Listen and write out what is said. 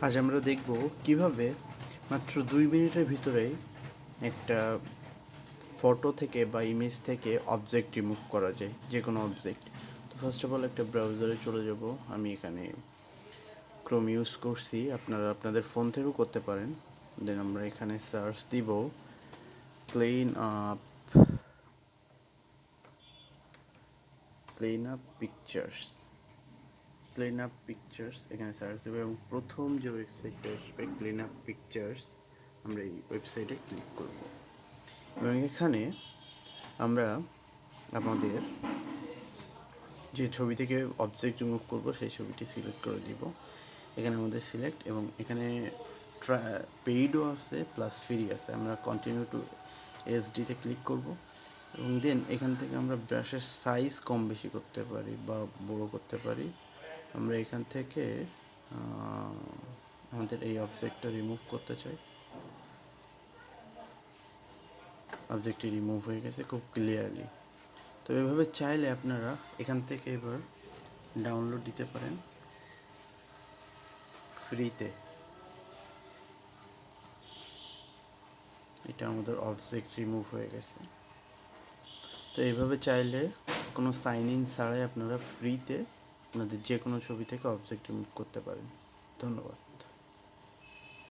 আজ আমরা দেখব কিভাবে মাত্র 2 মিনিটের ভিতরেই একটা ফটো থেকে বা ইমেজ থেকে অবজেক্ট রিমুভ করা যায়, যে কোনো অবজেক্ট। তো ফার্স্ট অফ অল একটা ব্রাউজারে চলে যাব। আমি এখানে ক্রোম ইউজ করছি, আপনারা আপনাদের ফোন থেকেও করতে পারেন। দেন আমরা এখানে সার্চ দিব ক্লিন আপ পিকচার্স। এখানে সার্চ দেবো এবং প্রথম যে ওয়েবসাইটটা আসবে ক্লিন আপ পিকচার্স, আমরা এই ওয়েবসাইটে ক্লিক করব এবং এখানে আমরা আমাদের যে ছবি থেকে অবজেক্ট রিমুভ করব সেই ছবিটি সিলেক্ট করে দিব। এখানে আমাদের সিলেক্ট এবং এখানে পেইডও আছে প্লাস ফ্রি আছে। আমরা কন্টিনিউ টু এইচডিতে ক্লিক করব এবং দেন এখান থেকে আমরা ব্রাশের সাইজ কম বেশি করতে পারি বা বড় করতে পারি। আমরা এখান থেকে আমাদের এই অবজেক্টটা রিমুভ করতে চাই। অবজেক্টটি রিমুভ হয়ে গেছে খুব ক্লিয়ারলি। তো এভাবে চাইলে আপনারা এখান থেকে এবার ডাউনলোড দিতে পারেন ফ্রিতে। এটা আমাদের অবজেক্ট রিমুভ হয়ে গেছে। তো এইভাবে চাইলে কোনো সাইন ইন ছাড়াই আপনারা ফ্রিতে আপনাদের যে কোনো ছবি থেকে অবজেক্ট রিমুভ করতে পারেন। ধন্যবাদ।